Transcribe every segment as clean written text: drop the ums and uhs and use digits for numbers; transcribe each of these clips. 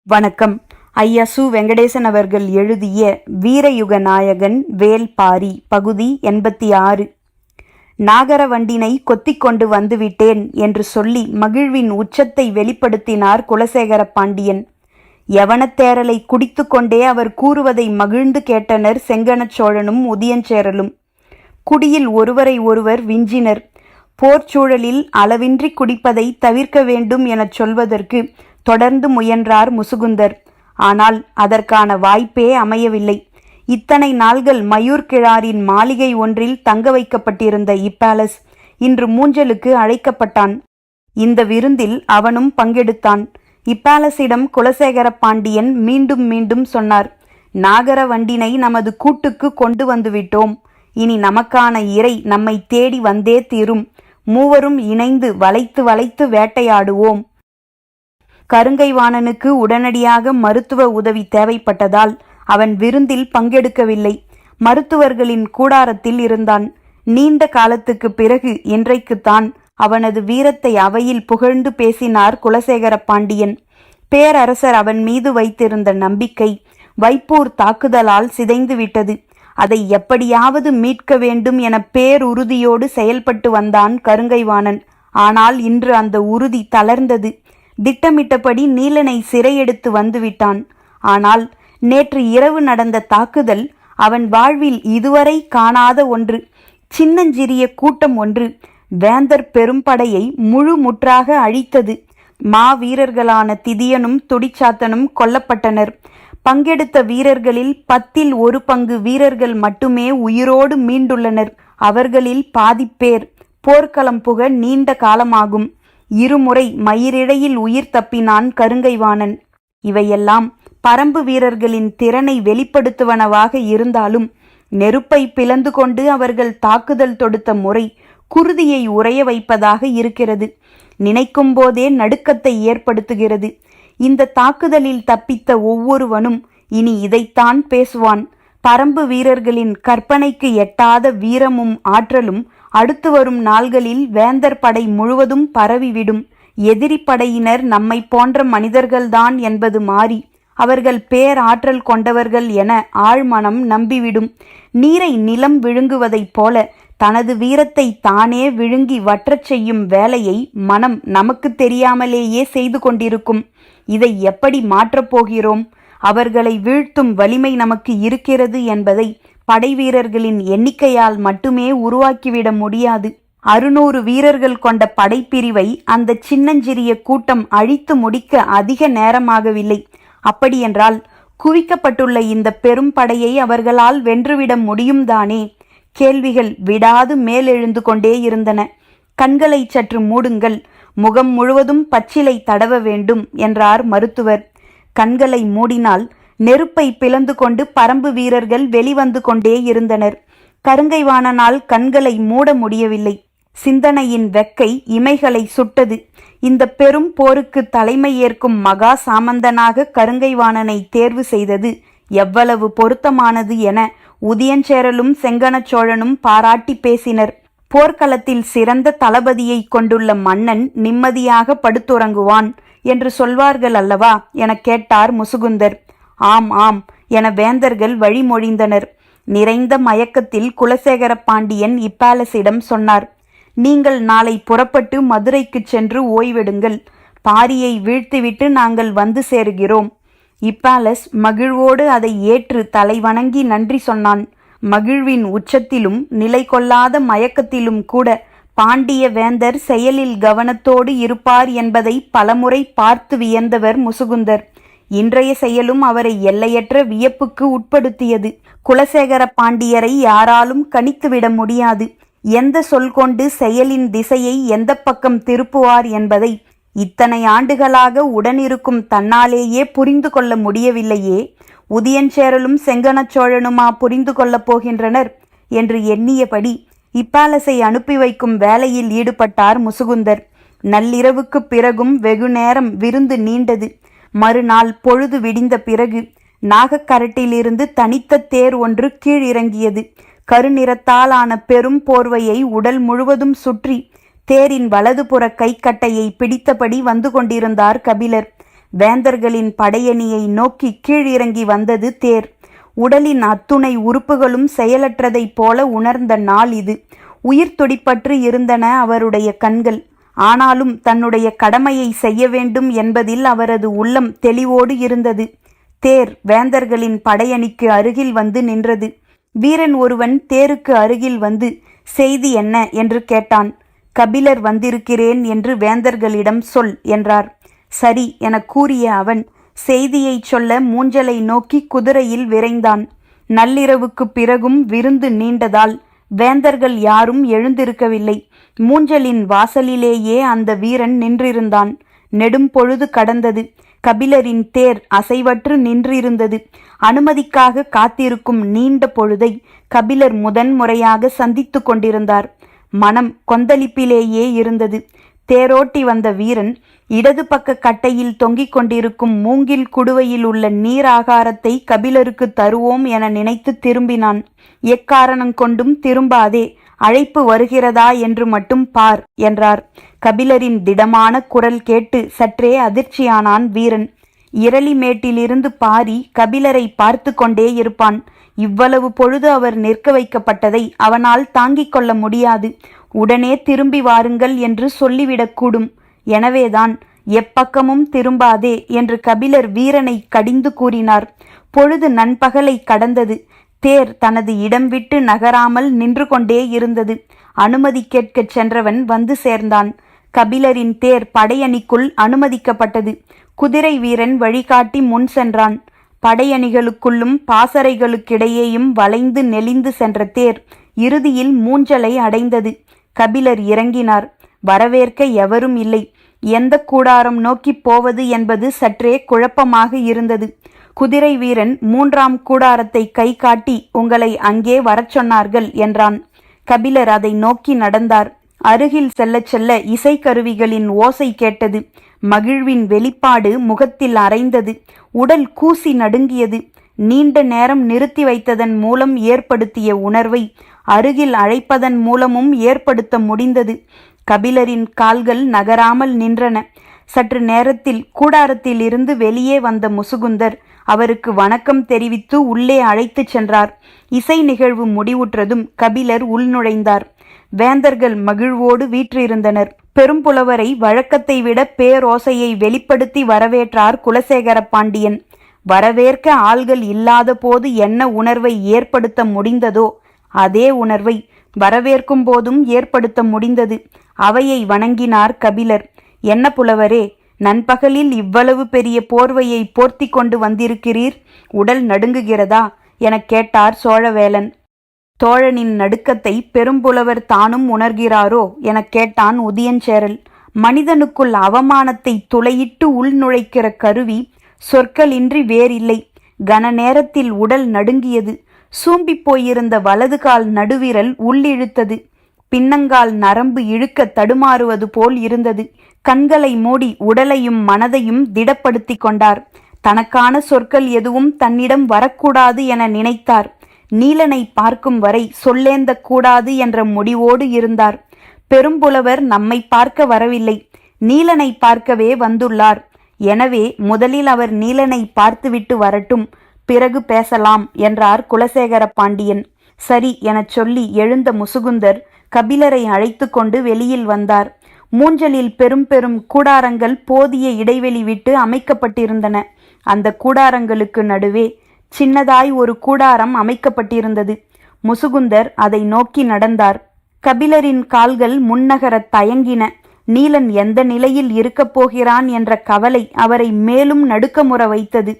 வணக்கம். ஐயா சு. வெங்கடேசன் அவர்கள் எழுதிய வீரயுக நாயகன் வேல்பாரி பகுதி 86. நாகரவண்டினை கொத்திக் கொண்டு வந்துவிட்டேன் என்று சொல்லி மகிழ்வின் உச்சத்தை வெளிப்படுத்தினார் குலசேகர பாண்டியன். யவனத்தேரலை குடித்து கொண்டே அவர் கூறுவதை மகிழ்ந்து கேட்டனர் செங்கணச் சோழனும் உதியஞ்சேரலும். குடியில் ஒருவரை ஒருவர் விஞ்சினர். போர்ச்சூழலில் அளவின்றி குடிப்பதை தவிர்க்க வேண்டும் எனச் சொல்வதற்கு தொடர்ந்து முயன்றார் முசுகுந்தர். ஆனால் அதற்கான வாய்ப்பே அமையவில்லை. இத்தனை நாள்கள் மயூர் கிழாரின் மாளிகை ஒன்றில் தங்க வைக்கப்பட்டிருந்த இப்பேலஸ் இன்று மூஞ்சலுக்கு அழைக்கப்பட்டான். இந்த விருந்தில் அவனும் பங்கெடுத்தான். இப்பேலஸிடம் குலசேகர பாண்டியன் மீண்டும் மீண்டும் சொன்னார், நாகரவண்டினை நமது கூட்டுக்கு கொண்டு வந்துவிட்டோம். இனி நமக்கான இறை நம்மை தேடி வந்தே தீரும். மூவரும் இணைந்து வளைத்து வளைத்து வேட்டையாடுவோம். கருங்கைவாணனுக்கு உடனடியாக மருத்துவ உதவி தேவைப்பட்டதால் அவன் விருந்தில் பங்கெடுக்கவில்லை. மருத்துவர்களின் கூடாரத்தில் இருந்தான். நீண்ட காலத்துக்கு பிறகு இன்றைக்குத்தான் அவனது வீரத்தை அவையில் புகழ்ந்து பேசினார் குலசேகர பாண்டியன். பேரரசர் அவன் மீது வைத்திருந்த நம்பிக்கை வைப்பூர் தாக்குதலால் சிதைந்துவிட்டது. அதை எப்படியாவது மீட்க வேண்டும் என பேருறுதியோடு செயல்பட்டு வந்தான் கருங்கைவாணன். ஆனால் இன்று அந்த உறுதி தளர்ந்தது. திட்டமிட்டபடி நீலனை சிறையெடுத்து வந்துவிட்டான். ஆனால் நேற்று இரவு நடந்த தாக்குதல் அவன் வாழ்வில் இதுவரை காணாத ஒன்று. சின்னஞ்சிறிய கூட்டம் ஒன்று வேந்தர் பெரும்படையை முழு முற்றாக அழித்தது. மாவீரர்களான திதியனும் துடிச்சாத்தனும் கொல்லப்பட்டனர். பங்கெடுத்த வீரர்களில் 10 பங்கு வீரர்கள் மட்டுமே உயிரோடு மீண்டுள்ளனர். அவர்களில் பாதிப்பேர் போர்க்களம் புக நீண்ட காலமாகும். இருமுறை மயிரிழையில் உயிர் தப்பினான் கருங்கைவாணன். இவையெல்லாம் பரம்பு வீரர்களின் திறனை வெளிப்படுத்துவனவாக இருந்தாலும் நெருப்பை பிளந்து கொண்டு அவர்கள் தாக்குதல் தொடுத்த முறை குருதியை உறைய வைப்பதாக இருக்கிறது. நினைக்கும் போதே நடுக்கத்தை ஏற்படுத்துகிறது. இந்த தாக்குதலில் தப்பித்த ஒவ்வொருவனும் இனி இதைத்தான் பேசுவான். பரம்பு வீரர்களின் கற்பனைக்கு எட்டாத வீரமும் ஆற்றலும் அடுத்து வரும் நாள்களில் வேந்தர் படை முழுவதும் பரவிவிடும். எதிரி படையினர் நம்மை போன்ற மனிதர்கள்தான் என்பது மாறி அவர்கள் பேராற்றல் கொண்டவர்கள் என ஆழ்மனம் நம்பிவிடும். நீரை நிலம் விழுங்குவதைப் போல தனது வீரத்தை தானே விழுங்கி வற்றச் செய்யும் வேலையை மனம் நமக்கு தெரியாமலேயே செய்து கொண்டிருக்கும். இதை எப்படி மாற்றப்போகிறோம்? அவர்களை வீழ்த்தும் வலிமை நமக்கு இருக்கிறது என்பதை படைவீரர்களின் எண்ணிக்கையால் மட்டுமே உருவாக்கிவிட முடியாது. 600 வீரர்கள் கொண்ட படைப்பிரிவை அந்த சின்னஞ்சிறிய கூட்டம் அழித்து முடிக்க அதிக நேரமாகவில்லை. அப்படியென்றால் குவிக்கப்பட்டுள்ள இந்த பெரும் படையை அவர்களால் வென்றுவிட முடியும் தானே? கேள்விகள் விடாது மேலெழுந்து கொண்டே இருந்தன. கண்களை சற்று மூடுங்கள், முகம் முழுவதும் பச்சிலை தடவ வேண்டும் என்றார் மருத்துவர். கண்களை மூடினால் நெருப்பை பிளந்து கொண்டு பரம்பு வீரர்கள் வெளிவந்து கொண்டே இருந்தனர். கருங்கைவாணனால் கண்களை மூட முடியவில்லை. சிந்தனையின் வெக்கை இமைகளை சுட்டது. இந்த பெரும் போருக்கு தலைமை ஏற்கும் மகா சாமந்தனாக கருங்கைவாணனை தேர்வு செய்தது எவ்வளவு பொருத்தமானது என உதியஞ்சேரலும் செங்கணச் சோழனும் பாராட்டி பேசினர். போர்க்களத்தில் சிறந்த தளபதியை கொண்டுள்ள மன்னன் நிம்மதியாக படுத்துறங்குவான் என்று சொல்வார்கள் அல்லவா என கேட்டார் முசுகுந்தர். ஆம் ஆம் என வேந்தர்கள் வழிமொழிந்தனர். நிறைந்த மயக்கத்தில் குலசேகர பாண்டியன் இப்பேலஸிடம் சொன்னார், நீங்கள் நாளை புறப்பட்டு மதுரைக்கு சென்று ஓய்வெடுங்கள். பாரியை வீழ்த்திவிட்டு நாங்கள் வந்து சேருகிறோம். இப்பேலஸ் மகிழ்வோடு அதை ஏற்று தலை வணங்கி நன்றி சொன்னான். மகிழ்வின் உச்சத்திலும் நிலை கொள்ளாத மயக்கத்திலும் கூட பாண்டிய வேந்தர் செயலில் கவனத்தோடு இருப்பார் என்பதை பலமுறை பார்த்து வியந்தவர் முசுகுந்தர். இன்றைய செயலும் அவரை எல்லையற்ற வியப்புக்கு உட்படுத்தியது. குலசேகர பாண்டியரை யாராலும் கணித்துவிட முடியாது. எந்த சொல் கொண்டு செயலின் திசையை எந்த பக்கம் திருப்புவார் என்பதை இத்தனை ஆண்டுகளாக உடனிருக்கும் தன்னாலேயே புரிந்து கொள்ள முடியவில்லையே. உதியஞ்சேரலும் செங்கணச் சோழனுமா புரிந்து கொள்ளப் போகின்றனர் என்று எண்ணியபடி இப்பேலஸை அனுப்பி வைக்கும் வேலையில் ஈடுபட்டார் முசுகுந்தர். நள்ளிரவுக்கு பிறகும் வெகு நேரம் விருந்து நீண்டது. மறுநாள் பொழுது விடிந்த பிறகு நாகக்கரட்டிலிருந்து தனித்த தேர் ஒன்று கீழிறங்கியது. கருநிறத்தாலான பெரும் போர்வையை உடல் முழுவதும் சுற்றி தேரின் வலதுபுற கைக்கட்டையை பிடித்தபடி வந்து கொண்டிருந்தார் கபிலர். வேந்தர்களின் படையணியை நோக்கி கீழிறங்கி வந்தது தேர். உடலின் அத்துணை உறுப்புகளும் செயலற்றதைப் போல உணர்ந்த நாள் இது. உயிர் துடிப்பற்று இருந்தன அவருடைய கண்கள். ஆனாலும் தன்னுடைய கடமையை செய்ய வேண்டும் என்பதில் அவரது உள்ளம் தெளிவோடு இருந்தது. தேர் வேந்தர்களின் படையணிக்கு அருகில் வந்து நின்றது. வீரன் ஒருவன் தேருக்கு அருகில் வந்து செய்தி என்ன என்று கேட்டான். கபிலர் வந்திருக்கிறேன் என்று வேந்தர்களிடம் சொல் என்றார். சரி என கூறிய அவன் செய்தியை சொல்ல மூஞ்சலை நோக்கி குதிரையில் விரைந்தான். நள்ளிரவுக்கு பிறகும் விருந்து நீண்டதால் வேந்தர்கள் யாரும் எழுந்திருக்கவில்லை. மூஞ்சலின் வாசலிலேயே அந்த வீரன் நின்றிருந்தான். நெடும் பொழுது கடந்தது. கபிலரின் தேர் அசைவற்று நின்றிருந்தது. அனுமதிக்காக காத்திருக்கும் நீண்ட பொழுதை கபிலர் முதன்முறையாக சந்தித்து கொண்டிருந்தார். மனம் கொந்தளிப்பிலேயே இருந்தது. தேரோட்டி வந்த வீரன் இடது பக்க கட்டையில் தொங்கிக் கொண்டிருக்கும் மூங்கில் குடுவையில் உள்ள நீர் ஆகாரத்தை கபிலருக்கு தருவோம் என நினைத்து திரும்பினான். எக்காரணம் கொண்டும் திரும்பாதே, அழைப்பு வருகிறதா என்று மட்டும் பார் என்றார். கபிலரின் திடமான குரல் கேட்டு சற்றே அதிர்ச்சியானான் வீரன். இரளிமேட்டிலிருந்து பாரி கபிலரை பார்த்து கொண்டே இருப்பான். இவ்வளவு பொழுது அவர் நிற்க வைக்கப்பட்டதை அவனால் தாங்கிக் கொள்ள முடியாது. உடனே திரும்பி வாருங்கள் என்று சொல்லிவிடக்கூடும். எனவேதான் எப்பக்கமும் திரும்பாதே என்று கபிலர் வீரனை கடிந்து கூறினார். பொழுது நண்பகலை கடந்தது. தேர் தனது இடம் விட்டு நகராமல் நின்று கொண்டே இருந்தது. அனுமதி கேட்கச் சென்றவன் வந்து சேர்ந்தான். கபிலரின் தேர் படையணிக்குள் அனுமதிக்கப்பட்டது. குதிரை வீரன் வழிகாட்டி முன் சென்றான். படையணிகளுக்குள்ளும் பாசறைகளுக்கிடையேயும் வளைந்து நெளிந்து சென்ற தேர் இறுதியில் மூஞ்சலை அடைந்தது. கபிலர் இறங்கினார். வரவேற்க எவரும் இல்லை. எந்த கூடாரம் நோக்கி போவது என்பது சற்றே குழப்பமாக இருந்தது. குதிரை வீரன் 3ஆம் கூடாரத்தை கை காட்டி உங்களை அங்கே வரச் சொன்னார்கள் என்றான். கபிலர் அதை நோக்கி நடந்தார். அருகில் செல்ல செல்ல இசைக்கருவிகளின் ஓசை கேட்டது. மகிழ்வின் வெளிப்பாடு முகத்தில் அரைந்தது. உடல் கூசி நடுங்கியது. நீண்ட நேரம் நிறுத்தி வைத்ததன் மூலம் ஏற்படுத்திய உணர்வை அருகில் அழைப்பதன் மூலமும் ஏற்படுத்த முடிந்தது. கபிலரின் கால்கள் நகராமல் நின்றன. சற்று நேரத்தில் கூடாரத்தில் இருந்து வெளியே வந்த முசுகுந்தர் அவருக்கு வணக்கம் தெரிவித்து உள்ளே அழைத்துச் சென்றார். இசை நிகழ்வு முடிவுற்றதும் கபிலர் உள்நுழைந்தார். வேந்தர்கள் மகிழ்வோடு வீற்றிருந்தனர். பெரும்புலவரை வழக்கத்தை விட பேரோசையை வெளிப்படுத்தி வரவேற்றார் குலசேகர பாண்டியன். வரவேற்க ஆள்கள் இல்லாத போது என்ன உணர்வை ஏற்படுத்த முடிந்ததோ அதே உணர்வை வரவேற்கும் போதும் ஏற்படுத்த முடிந்தது. அவையை வணங்கினார் கபிலர். என்ன புலவரே, நண்பகலில் இவ்வளவு பெரிய போர்வையை போர்த்தி கொண்டு வந்திருக்கிறீர், உடல் நடுங்குகிறதா எனக் கேட்டார் சோழவேலன். தோழனின் நடுக்கத்தை பெரும்புலவர் தானும் உணர்கிறாரோ எனக் கேட்டான் உதியஞ்சேரல். மனிதனுக்குள் அவமானத்தை துளையிட்டு உள்நுழைக்கிற கருவி சொற்களின்றி வேறில்லை. கன நேரத்தில் உடல் நடுங்கியது. சூம்பிப் போயிருந்த வலது கால் நடுவிரல் உள்ளிழுத்தது. பின்னங்கால் நரம்பு இழுக்க தடுமாறுவது போல் இருந்தது. கண்களை மூடி உடலையும் மனதையும் திடப்படுத்தி கொண்டார். தனக்கான சொற்கள் எதுவும் தன்னிடம் வரக்கூடாது என நினைத்தார். நீலனை பார்க்கும் வரை சொல்லேந்த கூடாது என்ற முடிவோடு இருந்தார். பெரும்புலவர் நம்மை பார்க்க வரவில்லை, நீலனை பார்க்கவே வந்துள்ளார். எனவே முதலில் அவர் நீலனை பார்த்துவிட்டு வரட்டும், பிறகு பேசலாம் என்றார் குலசேகர பாண்டியன். சரி எனச் சொல்லி எழுந்த முசுகுந்தர் கபிலரை அழைத்து கொண்டு வெளியில் வந்தார். மூஞ்சலில் பெரும் பெரும் கூடாரங்கள் போதிய இடைவெளி விட்டு அமைக்கப்பட்டிருந்தன. அந்த கூடாரங்களுக்கு நடுவே சின்னதாய் ஒரு கூடாரம் அமைக்கப்பட்டிருந்தது. முசுகுந்தர் அதை நோக்கி நடந்தார். கபிலரின் கால்கள் முன்னகரத் தயங்கின. நீலன் எந்த நிலையில் இருக்கப் போகிறான் என்ற கவலை அவரை மேலும் நடுக்கமுற வைத்தது.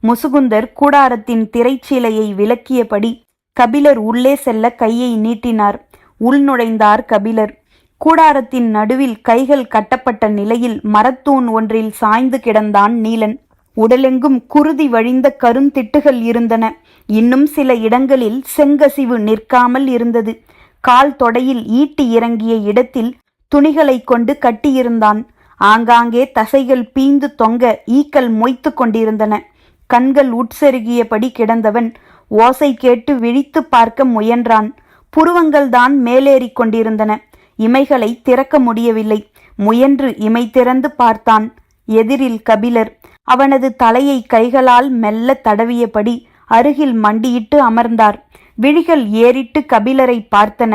முசுகுந்தர் கூடாரத்தின் திரைச்சீலையை விலக்கியபடி கபிலர் உள்ளே செல்ல கையை நீட்டினார். உள்நுழைந்தார் கபிலர். கூடாரத்தின் நடுவில் கைகள் கட்டப்பட்ட நிலையில் மரத்தூண் ஒன்றில் சாய்ந்து கிடந்தான் நீலன். உடலெங்கும் குருதி வழிந்த கருந்திட்டுகள் இருந்தன. இன்னும் சில இடங்களில் செங்கசிவு நிற்காமல் இருந்தது. கால் தொடையில் ஈட்டி இறங்கிய இடத்தில் துணிகளை கொண்டு கட்டியிருந்தான். ஆங்காங்கே தசைகள் பீந்து தொங்க ஈக்கள் மொய்த்து கொண்டிருந்தன. கண்கள் உட்செருகியபடி கிடந்தவன் ஓசை கேட்டு விழித்து பார்க்க முயன்றான். புருவங்கள் தான் மேலேறி கொண்டிருந்தன. இமைகளை திறக்க முடியவில்லை. முயன்று இமை திறந்து பார்த்தான். எதிரில் கபிலர். அவனது தலையை கைகளால் மெல்ல தடவியபடி அருகில் மண்டியிட்டு அமர்ந்தார். விழிகள் ஏறிட்டு கபிலரை பார்த்தன.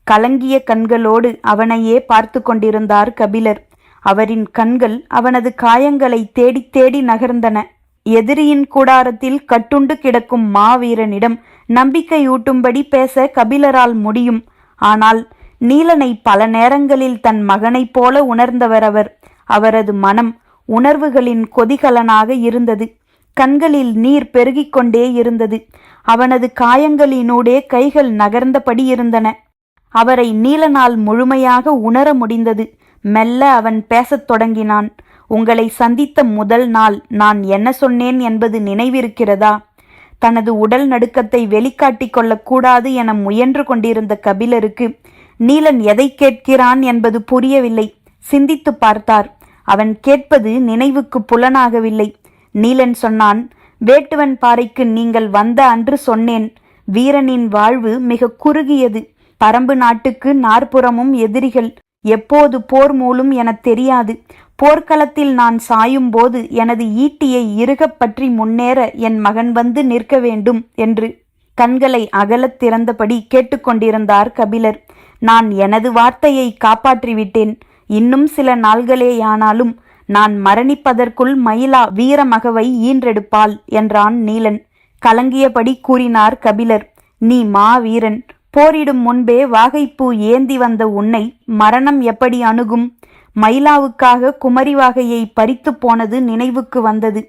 கலங்கிய கண்களோடு அவனையே பார்த்து கொண்டிருந்தார் கபிலர். அவரின் கண்கள் அவனது காயங்களை தேடி தேடி நகர்ந்தன. எதிரியின் கூடாரத்தில் கட்டுண்டு கிடக்கும் மாவீரனிடம் நம்பிக்கையூட்டும்படி பேச கபிலரால் முடியும். ஆனால் நீலனை பல நேரங்களில் தன் மகனைப் போல உணர்ந்தவர் அவர். அவரது மனம் உணர்வுகளின் கொதிகலனாக இருந்தது. கண்களில் நீர் பெருகிக் கொண்டே இருந்தது. அவனது காயங்களினூடே கைகள் நகர்ந்தபடி இருந்தன. அவரை நீலனால் முழுமையாக உணர முடிந்தது. மெல்ல அவன் பேசத் தொடங்கினான். உங்களை சந்தித்த முதல் நாள் நான் என்ன சொன்னேன் என்பது நினைவிருக்கிறதா? தனது உடல் நடுக்கத்தை வெளிக்காட்டிக் கொள்ளக்கூடாது என முயன்று கொண்டிருந்த கபிலருக்கு நீலன் எதை கேட்கிறான் என்பது புரியவில்லை. சிந்தித்து பார்த்தார். அவன் கேட்பது நினைவுக்கு புலனாகவில்லை. நீலன் சொன்னான், வேட்டுவன் பாறைக்கு நீங்கள் வந்த அன்று சொன்னேன், வீரனின் வாழ்வு மிக குறுகியது. பரம்பு நாட்டுக்கு நாற்புறமும் எதிரிகள். எப்போது போர் மூலும் என தெரியாது. போர்க்களத்தில் நான் சாயும் போது எனது ஈட்டியை இறுகப் பற்றி முன்னேற என் மகன் வந்து நிற்க வேண்டும் என்று. கண்களை அகலத் திறந்தபடி கேட்டுக்கொண்டிருந்தார் கபிலர். நான் எனது வார்த்தையை காப்பாற்றிவிட்டேன். இன்னும் சில நாள்களேயானாலும் நான் மரணிப்பதற்குள் மயிலா வீரமகவை ஈன்றெடுப்பாள் என்றான் நீலன். கலங்கியபடி கூறினார் கபிலர். நீ மாவீரன். போரிடும் முன்பே வாகைப்பூ ஏந்தி வந்த உன்னை மரணம் எப்படி அணுகும்? மயிலாவுக்காக குமரி வாகையை பறித்து போனது நினைவுக்கு வந்தது.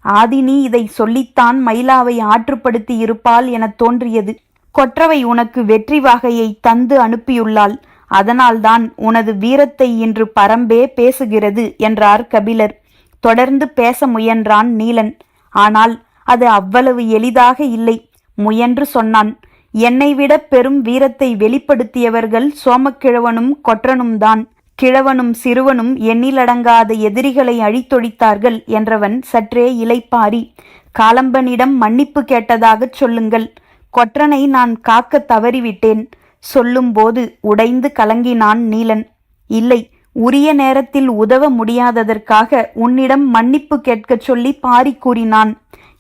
ஆதினி இதை சொல்லித்தான் மயிலாவை ஆற்றுப்படுத்தி இருப்பாள் என தோன்றியது. கொற்றவை உனக்கு வெற்றி வாகையை தந்து அனுப்பியுள்ளாள். அதனால்தான் உனது வீரத்தை இன்று பரம்பே பேசுகிறது என்றார் கபிலர். தொடர்ந்து பேச முயன்றான் நீலன். ஆனால் அது அவ்வளவு எளிதாக இல்லை. முயன்று சொன்னான். என்னை விட பெரும் வீரத்தை வெளிப்படுத்தியவர்கள் சோமக்கிழவனும் கொற்றனும் தான். கிழவனும் சிறுவனும் எண்ணிலடங்காத எதிரிகளை அழித்தொழித்தார்கள் என்றவன் சற்றே இளைப்பாரி, காலம்பனிடம் மன்னிப்பு கேட்டதாகச் சொல்லுங்கள். கொற்றனை நான் காக்க தவறிவிட்டேன். சொல்லும்போது உடைந்து கலங்கினான் நீலன். இல்லை, உரிய நேரத்தில் உதவ முடியாததற்காக உன்னிடம் மன்னிப்பு கேட்கச் சொல்லி பாரி கூறினான்.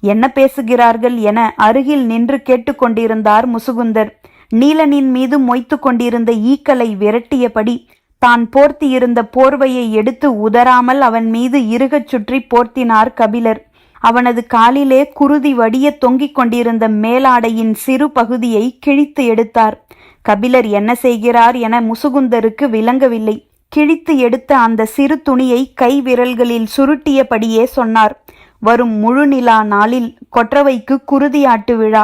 என்ன பேசுகிறார்கள் என அருகில் நின்று கேட்டுக்கொண்டிருந்தார் முசுகுந்தர். நீலனின் மீது மொய்த்து கொண்டிருந்த ஈக்களை விரட்டியபடி தான் போர்த்தியிருந்த போர்வையை எடுத்து உதறாமல் அவன் மீது இறுகச் சுற்றி போர்த்தினார் கபிலர். அவனது காலிலே குருதி வடிய தொங்கிக் கொண்டிருந்த மேலாடையின் சிறு பகுதியை கிழித்து எடுத்தார். கபிலர் என்ன செய்கிறார் என முசுகுந்தருக்கு விளங்கவில்லை. கிழித்து எடுத்த அந்த சிறு துணியை கை விரல்களில் சுருட்டியபடியே சொன்னார். வரும் முழுநிலா நாளில் கொற்றவைக்கு குருதியாட்டு விழா.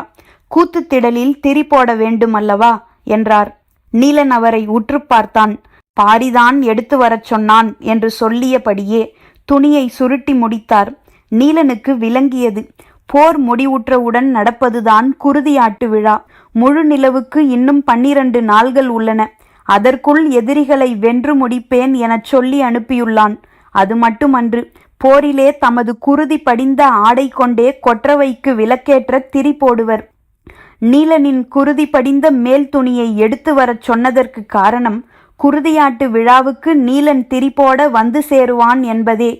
கூத்துத்திடலில் திரி போட வேண்டுமல்லவா என்றார். நீலன் அவரை உற்று பார்த்தான். பாரிதான் எடுத்து வரச் சொன்னான் என்று சொல்லியபடியே துணியை சுருட்டி முடித்தார். நீலனுக்கு விளங்கியது. போர் முடிவுற்றவுடன் நடப்பதுதான் குருதியாட்டு விழா. முழு நிலவுக்கு இன்னும் 12 நாள்கள் உள்ளன. அதற்குள் எதிரிகளை வென்று முடிப்பேன் எனச் சொல்லி அனுப்பியுள்ளான். அது மட்டுமன்று, போரிலே தமது குருதி படிந்த ஆடை கொண்டே கொற்றவைக்கு விளக்கேற்ற திரி போடுவர். நீலனின் குருதி படிந்த மேல் துணியை எடுத்து வரச் சொன்னதற்கு காரணம், குருதியாட்டு விழாவுக்கு நீலன் திரி போட வந்து சேருவான் என்பதே.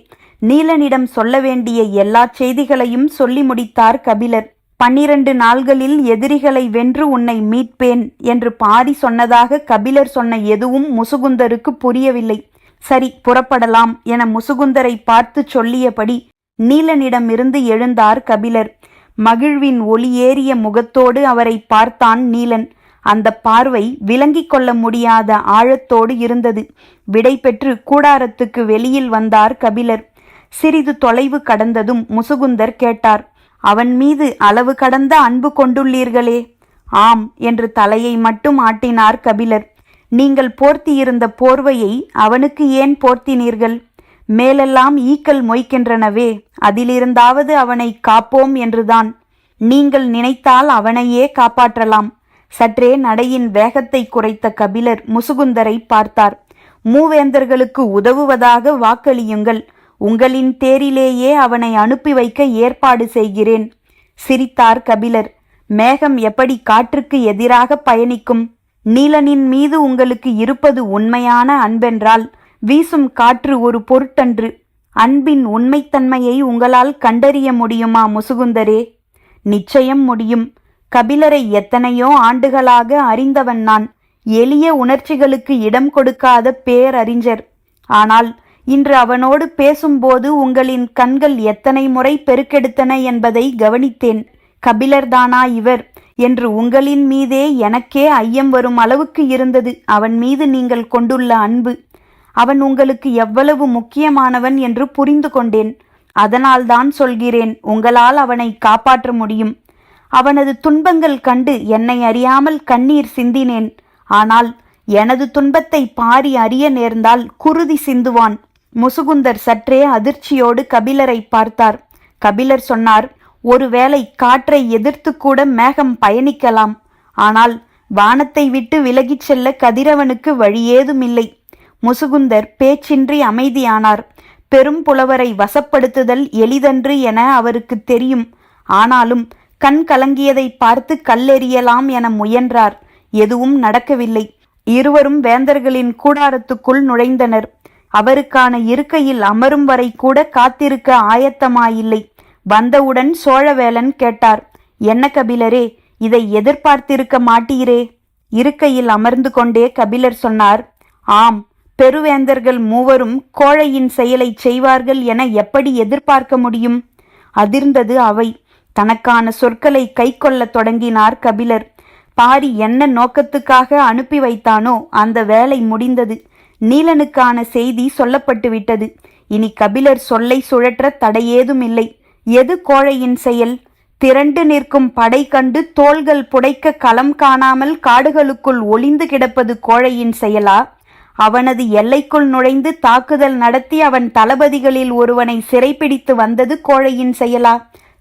நீலனிடம் சொல்ல வேண்டிய எல்லா செய்திகளையும் சொல்லி முடித்தார் கபிலர். 12 நாள்களில் எதிரிகளை வென்று உன்னை மீட்பேன் என்று பாரி சொன்னதாக கபிலர் சொன்ன எதுவும் முசுகுந்தருக்கு புரியவில்லை. சரி, புறப்படலாம் என முசுகுந்தரை பார்த்து சொல்லியபடி நீலனிடமிருந்து எழுந்தார் கபிலர். மகிழ்வின் ஒளியேறிய முகத்தோடு அவரை பார்த்தான் நீலன். அந்த பார்வை விளங்கிக் கொள்ள முடியாத ஆழத்தோடு இருந்தது. விடை பெற்று கூடாரத்துக்கு வெளியில் வந்தார் கபிலர். சிறிது தொலைவு கடந்ததும் முசுகுந்தர் கேட்டார். அவன் மீது அளவு கடந்த அன்பு கொண்டுள்ளீர்களே? ஆம் என்று தலையை மட்டும் ஆட்டினார் கபிலர். நீங்கள் போர்த்தியிருந்த போர்வையை அவனுக்கு ஏன் போர்த்தினீர்கள்? மேலெல்லாம் ஈக்கள் மொய்க்கின்றனவே, அதிலிருந்தாவது அவனை காப்போம் என்றுதான். நீங்கள் நினைத்தால் அவனையே காப்பாற்றலாம். சற்றே நடையின் வேகத்தை குறைத்த கபிலர் முசுகுந்தரை பார்த்தார். மூவேந்தர்களுக்கு உதவுவதாக வாக்களியுங்கள். உங்களின் தேரிலேயே அவனை அனுப்பி வைக்க ஏற்பாடு செய்கிறேன். சிரித்தார் கபிலர். மேகம் எப்படி காற்றுக்கு எதிராக பயணிக்கும்? நீலனின் மீது உங்களுக்கு இருப்பது உண்மையான அன்பென்றால் வீசும் காற்று ஒரு பொருட்டன்று. அன்பின் உண்மைத்தன்மையை உங்களால் கண்டறிய முடியுமா முசுகுந்தரே? நிச்சயம் முடியும். கபிலரை எத்தனையோ ஆண்டுகளாக அறிந்தவன் நான். எளிய உணர்ச்சிகளுக்கு இடம் கொடுக்காத பேரறிஞர். ஆனால் இன்று அவனோடு பேசும்போது உங்களின் கண்கள் எத்தனை முறை பெருக்கெடுத்தன என்பதை கவனித்தேன். கபிலர்தானா இவர் என்று உங்களின் மீதே எனக்கே ஐயம் வரும் அளவுக்கு இருந்தது அவன் மீது நீங்கள் கொண்டுள்ள அன்பு. அவன் உங்களுக்கு எவ்வளவு முக்கியமானவன் என்று புரிந்து கொண்டேன். அதனால்தான் சொல்கிறேன், உங்களால் அவனை காப்பாற்ற முடியும். அவனது துன்பங்கள் கண்டு என்னை அறியாமல் கண்ணீர் சிந்தினேன். ஆனால் எனது துன்பத்தை பாரி அறிய நேர்ந்தால் குருதி சிந்துவான். முசுகுந்தர் சற்றே அதிர்ச்சியோடு கபிலரை பார்த்தார். கபிலர் சொன்னார், ஒருவேளை காற்றை எதிர்த்து கூட மேகம் பயணிக்கலாம். ஆனால் வானத்தை விட்டு விலகிச் செல்ல கதிரவனுக்கு வழியேதுமில்லை. முசுகுந்தர் பேச்சின்றி அமைதியானார். பெரும் புலவரை வசப்படுத்துதல் எளிதன்று என அவருக்கு தெரியும். ஆனாலும் கண் கலங்கியதை பார்த்து கல்லெறியலாம் என முயன்றார். எதுவும் நடக்கவில்லை. இருவரும் வேந்தர்களின் கூடாரத்துக்குள் நுழைந்தனர். அவருக்கான இருக்கையில் அமரும் வரை கூட காத்திருக்க ஆயத்தமாயில்லை. வந்தவுடன் சோழவேளன் கேட்டார், என்ன கபிலரே, இதை எதிர்பார்த்திருக்க மாட்டீரே? இருக்கையில் அமர்ந்து கொண்டே கபிலர் சொன்னார், ஆம், பெருவேந்தர்கள் மூவரும் கோழையின் செயலை செய்வார்கள் என எப்படி எதிர்பார்க்க முடியும்? அதிர்ந்தது அவை. தனக்கான சொற்களை கை கொள்ளத் தொடங்கினார் கபிலர். பாரி என்ன நோக்கத்துக்காக அனுப்பி வைத்தானோ அந்த வேலை முடிந்தது. நீலனுக்கான செய்தி சொல்லப்பட்டுவிட்டது. இனி கபிலர் சொல்லை சுழற்ற தடையேதுமில்லை. எது கோழையின் செயல்? திரண்டு நிற்கும் படை கண்டு தோள்கள் புடைக்க களம் காணாமல் காடுகளுக்குள் ஒளிந்து கிடப்பது கோழையின் செயலா? அவனது எல்லைக்குள் நுழைந்து தாக்குதல் நடத்தி அவன் தளபதிகளில் ஒருவனை சிறைப்பிடித்து வந்தது கோழையின் செயலா?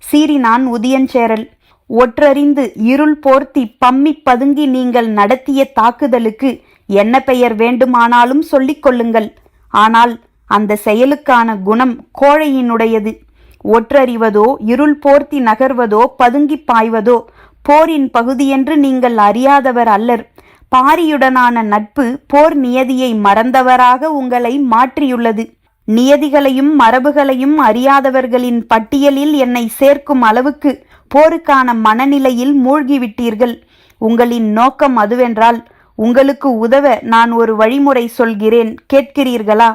சீறினான் உதியஞ்சேரல். ஒற்றறிந்து இருள் போர்த்தி பம்மி பதுங்கி நீங்கள் நடத்திய தாக்குதலுக்கு என்ன பெயர் வேண்டுமானாலும் சொல்லிக் கொள்ளுங்கள். ஆனால் அந்த செயலுக்கான குணம் கோழையினுடையது. ஒற்றறிவதோ, இருள் போர்த்தி நகர்வதோ, பதுங்கி பாய்வதோ போரின் பகுதியென்று நீங்கள் அறியாதவர் அல்லர். பாரியுடனான நட்பு போர் நியதியை மறந்தவராக உங்களை மாற்றியுள்ளது. நியதிகளையும் மரபுகளையும் அறியாதவர்களின் பட்டியலில் என்னை சேர்க்கும் அளவுக்கு போருக்கான மனநிலையில் மூழ்கிவிட்டீர்கள். உங்களின் நோக்கம் அதுவென்றால் உங்களுக்கு உதவ நான் ஒரு வழிமுறை சொல்கிறேன், கேட்கிறீர்களா?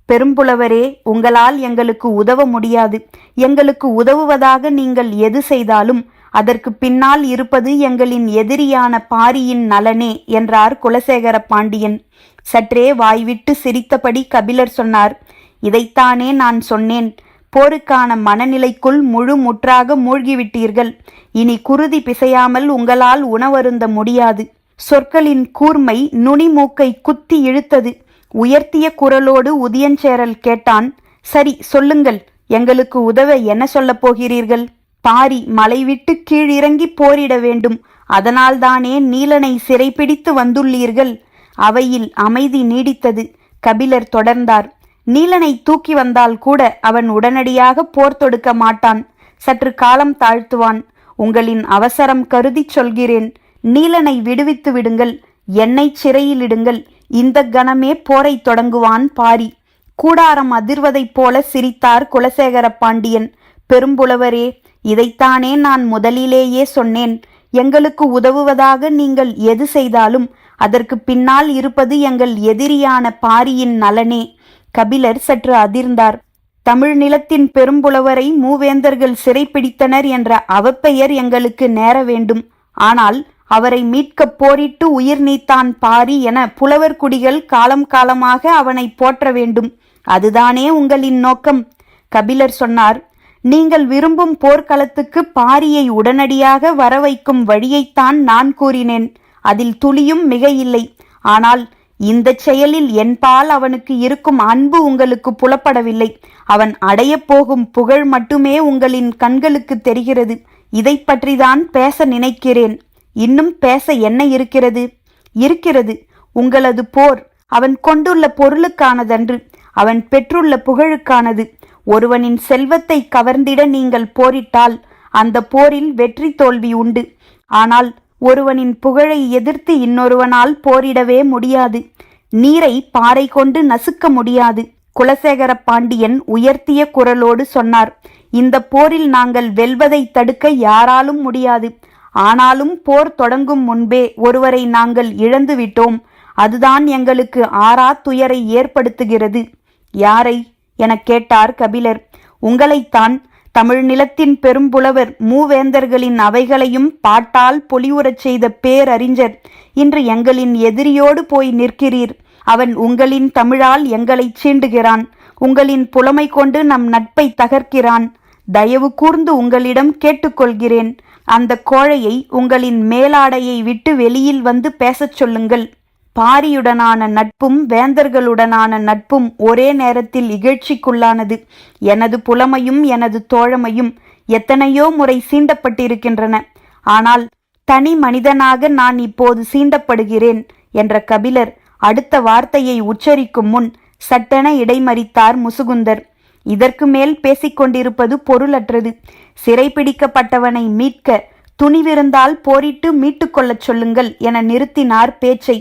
பெரும்புலவரே, உங்களால் எங்களுக்கு உதவ முடியாது. எங்களுக்கு உதவுவதாக நீங்கள் எது செய்தாலும் அதற்கு பின்னால் இருப்பது எங்களின் எதிரியான பாரியின் நலனே என்றார் குலசேகர பாண்டியன். சற்றே வாய்விட்டு சிரித்தபடி கபிலர் சொன்னார், இதைத்தானே நான் சொன்னேன். போருக்கான மனநிலைக்குள் முற்றாக மூழ்கிவிட்டீர்கள். இனி குருதி பிசையாமல் உங்களால் உணவருந்த முடியாது. சொற்களின் கூர்மை நுனிமூக்கை குத்தி இழுத்தது. உயர்த்திய குரலோடு உதியஞ்சேரல் கேட்டான், சரி சொல்லுங்கள், எங்களுக்கு உதவ என்ன சொல்லப் போகிறீர்கள்? பாரி மலை விட்டு கீழிறங்கி போரிட வேண்டும். அதனால்தானே நீலனை சிறைப்பிடித்து வந்துள்ளீர்கள். அவையில் அமைதி நீடித்தது. கபிலர் தொடர்ந்தார், நீலனை தூக்கி வந்தால் கூட அவன் உடனடியாக போர் தொடுக்க மாட்டான். சற்று காலம் தாழ்த்துவான். உங்களின் அவசரம் கருதி சொல்கிறேன். நீலனை விடுவித்து விடுங்கள். என்னை சிறையிலிடுங்கள். இந்த கணமே போரை தொடங்குவான் பாரி. கூடாரம் அதிர்வதைப் போல சிரித்தார் குலசேகர பாண்டியன். பெரும்புலவரே, இதைத்தானே நான் முதலிலேயே சொன்னேன். எங்களுக்கு உதவுவதாக நீங்கள் எது செய்தாலும் அதற்கு பின்னால் இருப்பது எங்கள் எதிரியான பாரியின் நலனே. கபிலர் சற்று அதிர்ந்தார். தமிழ் நிலத்தின் பெரும்புலவரை மூவேந்தர்கள் சிறைப்பிடித்தனர் என்ற அவப்பெயர் எங்களுக்கு நேர வேண்டும். ஆனால் அவரை மீட்க போரிட்டு உயிர் நீத்தான் பாரி என புலவர் குடிகள் காலம் காலமாக அவனை போற்ற வேண்டும். அதுதானே உங்களின் நோக்கம்? கபிலர் சொன்னார், நீங்கள் விரும்பும் போர்க்களத்துக்கு பாரியை உடனடியாக வரவைக்கும் வழியைத்தான் நான் கூறினேன். அதில் துளியும் மிக இல்லை. ஆனால் இந்த செயலில் என்பால் அவனுக்கு இருக்கும் அன்பு உங்களுக்கு புலப்படவில்லை. அவன் அடைய போகும் புகழ் மட்டுமே உங்களின் கண்களுக்கு தெரிகிறது. இதை பற்றிதான் பேச நினைக்கிறேன். இன்னும் பேச என்ன இருக்கிறது? இருக்கிறது. உங்களது போர் அவன் கொண்டுள்ள பொருளுக்கானதன்று, அவன் பெற்றுள்ள புகழுக்கானது. ஒருவனின் செல்வத்தை கவர்ந்திட நீங்கள் போரிட்டால் அந்த போரில் வெற்றி தோல்வி உண்டு. ஆனால் ஒருவனின் புகழை எதிர்த்து இன்னொருவனால் போரிடவே முடியாது. நீரை பாறை கொண்டு நசுக்க முடியாது. குலசேகர பாண்டியன் உயர்த்திய குரலோடு சொன்னார். இந்த போரில் நாங்கள் வெல்வதை தடுக்க யாராலும் முடியாது. ஆனாலும் போர் தொடங்கும் முன்பே ஒருவரை நாங்கள் இழந்து விட்டோம். அதுதான் எங்களுக்கு ஆறா துயரை ஏற்படுத்துகிறது. யாரை எனக் கேட்டார் கபிலர். உங்களைத்தான். தமிழ் நிலத்தின் பெரும்புலவர் மூவேந்தர்களின் அவைகளையும் பாட்டால் பொலிவுறச் செய்த பேரறிஞர் இன்று எங்களின் எதிரியோடு போய் நிற்கிறீர். அவன் உங்களின் தமிழால் எங்களைச் சீண்டுகிறான். உங்களின் புலமை கொண்டு நம் நட்பை தகர்க்கிறான். தயவு கூர்ந்து உங்களிடம் கேட்டுக்கொள்கிறேன். அந்த கோழையை உங்களின் மேலாடையை விட்டு வெளியில் வந்து பேசச் சொல்லுங்கள். பாரியுடனான நட்பும் வேந்தர்களுடனான நட்பும் ஒரே நேரத்தில் இகழ்ச்சிக்குள்ளானது. எனது புலமையும் எனது தோழமையும் எத்தனையோ முறை சீண்டப்பட்டிருக்கின்றன. ஆனால் தனி மனிதனாக நான் இப்போது சீண்டப்படுகிறேன் என்ற கபிலர் அடுத்த வார்த்தையை உச்சரிக்கும் முன் சட்டென இடைமறித்தார் முசுகுந்தர். இதற்கு மேல் பேசிக்கொண்டிருப்பது பொருளற்றது. சிறைப்பிடிக்கப்பட்டவனை மீட்க துணிவிருந்தால் போரிட்டு மீட்டுக்கொள்ளச் சொல்லுங்கள் என நிறுத்தினார் பேச்சை.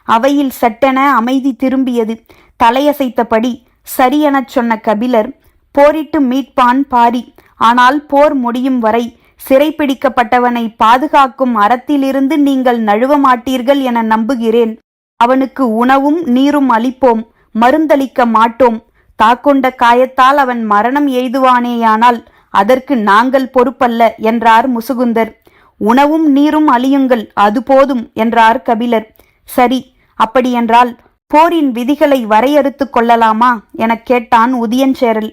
அவையில் சட்டென அமைதி திரும்பியது. தலையசைத்தபடி சரியெனச் சொன்ன கபிலர், போரிட்டு மீட்பான் பாரி. ஆனால் போர் முடியும் வரை சிறைப்பிடிக்கப்பட்டவனை பாதுகாக்கும் அறத்திலிருந்து நீங்கள் நழுவ மாட்டீர்கள் என நம்புகிறேன். அவனுக்கு உணவும் நீரும் அளிப்போம், மருந்தளிக்க மாட்டோம். தாக்கொண்ட காயத்தால் அவன் மரணம் எய்துவானேயானால் அதற்கு நாங்கள் பொறுப்பல்ல என்றார் முசுகுந்தர். உணவும் நீரும் அளியுங்கள், அது போதும் என்றார் கபிலர். சரி, அப்படியென்றால் போரின் விதிகளை வரையறுத்து கொள்ளலாமா எனக் கேட்டான் உதியஞ்சேரல்.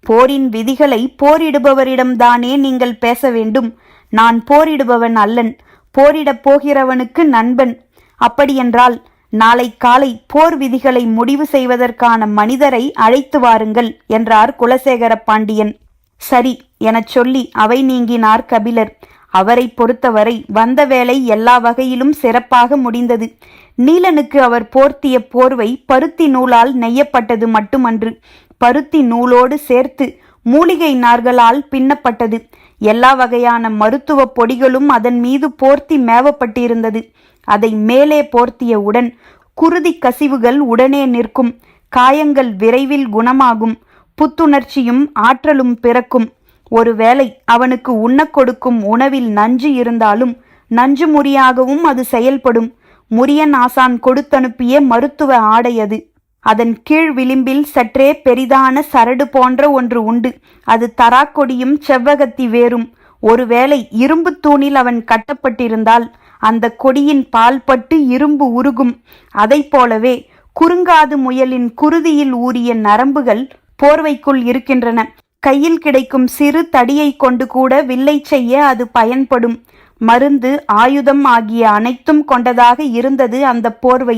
போரின் விதிகளை போரிடுபவரிடம்தானே நீங்கள் பேச வேண்டும். நான் போரிடுபவன் அல்லன், போரிடப் போகிறவனுக்கு நண்பன். அப்படியென்றால் நாளை காலை போர் விதிகளை முடிவு செய்வதற்கான மனிதரை அழைத்து வாருங்கள் என்றார் குலசேகர பாண்டியன். சரி எனச் சொல்லி அவை நீங்கினார் கபிலர். அவரை பொறுத்தவரை வந்த வேலை எல்லா வகையிலும் சிறப்பாக முடிந்தது. நீலனுக்கு அவர் போர்த்திய போர்வை பருத்தி நூலால் நெய்யப்பட்டது மட்டுமன்று, பருத்தி நூலோடு சேர்த்து மூலிகை நார்களால் பின்னப்பட்டது. எல்லா வகையான மருத்துவ பொடிகளும் அதன் மீது போர்த்தி மேவப்பட்டிருந்தது. அதை மேலே போர்த்தியவுடன் குருதி கசிவுகள் உடனே நிற்கும், காயங்கள் விரைவில் குணமாகும், புத்துணர்ச்சியும் ஆற்றலும் பிறக்கும். ஒருவேளை அவனுக்கு உண்ணக் கொடுக்கும் உணவில் நஞ்சு இருந்தாலும் நஞ்சு முறியாகவும் அது செயல்படும். முரியன் ஆசான் கொடுத்தனுப்பிய மருத்துவ ஆடை அது. அதன் கீழ் விளிம்பில் சற்றே பெரிதான சரடு போன்ற ஒன்று உண்டு. அது தராக்கொடியும் செவ்வகத்தி வேரும். ஒருவேளை இரும்பு தூணில் அவன் கட்டப்பட்டிருந்தால் அந்த கொடியின் பால் பட்டு இரும்பு உருகும். அதை போலவே குறுங்காது முயலின் குருதியில் ஊறிய நரம்புகள் போர்வைக்குள் இருக்கின்றன. கையில் கிடைக்கும் சிறு தடியை கொண்டு கூட வில்லை செய்ய அது பயன்படும். மருந்து, ஆயுதம் ஆகிய அனைத்தும் கொண்டதாக இருந்தது அந்த போர்வை.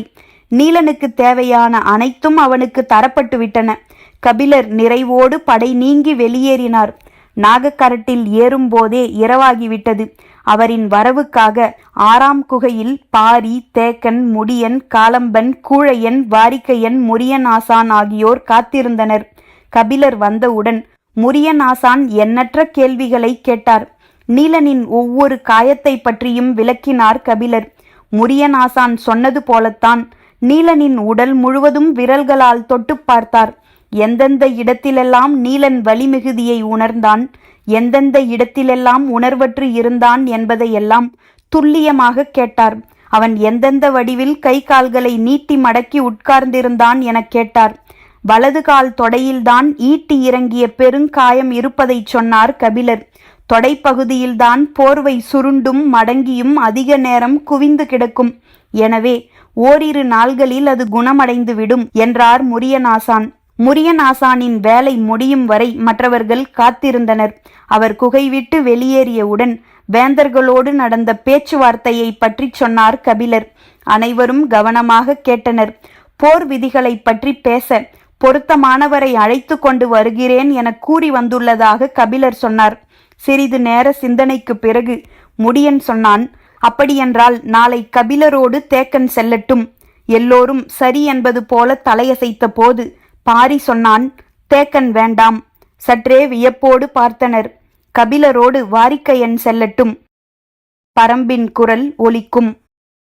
நீலனுக்கு தேவையான அனைத்தும் அவனுக்கு தரப்பட்டு விட்டன. கபிலர் நிறைவோடு படை நீங்கி வெளியேறினார். நாகக்கரட்டில் ஏறும்போதே இரவாகிவிட்டது. அவரின் வரவுக்காக 6ஆம் குகையில் பாரி, தேக்கன், முடியன், காலம்பன், கூழையன், வாரிக்கையன், முரியன் ஆசான் ஆகியோர் காத்திருந்தனர். கபிலர் வந்தவுடன் முரியன் ஆசான் எண்ணற்ற கேள்விகளை கேட்டார். நீலனின் ஒவ்வொரு காயத்தை பற்றியும் விளக்கினார் கபிலர். முரியன் ஆசான் சொன்னது போலத்தான் நீலனின் உடல் முழுவதும் விரல்களால் தொட்டு பார்த்தார். எந்தெந்த இடத்திலெல்லாம் நீலன் வலிமிகுதியை உணர்ந்தான், எந்தெந்த இடத்திலெல்லாம் உணர்வற்று இருந்தான் என்பதையெல்லாம் துல்லியமாக கேட்டார். அவன் எந்தெந்த வடிவில் கை கால்களை நீட்டி மடக்கி உட்கார்ந்திருந்தான் என கேட்டார். வலது கால் தொடையில்தான் ஈட்டி இறங்கிய பெருங்காயம் இருப்பதைச் சொன்னார் கபிலர். தொடைப்பகுதியில்தான் போர்வை சுருண்டும் மடங்கியும் அதிக நேரம் குவிந்து கிடக்கும். எனவே ஓரிரு நாள்களில் அது குணமடைந்து விடும் என்றார் முரியனாசான். முரியனாசானின் வேலை முடியும் வரை மற்றவர்கள் காத்திருந்தனர். அவர் குகை விட்டு வெளியேறியவுடன் வேந்தர்களோடு நடந்த பேச்சுவார்த்தையை பற்றி சொன்னார் கபிலர். அனைவரும் கவனமாக கேட்டனர். போர் விதிகளை பற்றி பேச பொருத்தமானவரை அழைத்து கொண்டு வருகிறேன் என கூறி வந்துள்ளதாக கபிலர் சொன்னார். சிறிது நேர சிந்தனைக்கு பிறகு முடியன் சொன்னான், அப்படியென்றால் நாளை கபிலரோடு தேக்கன் செல்லட்டும். எல்லோரும் சரி என்பது போல தலையசைத்த போது பாரி சொன்னான், தேக்கன் வேண்டாம். சற்றே வியப்போடு பார்த்தனர். கபிலரோடு வாரிக்கையன் செல்லட்டும். பரம்பின் குரல் ஒலிக்கும்.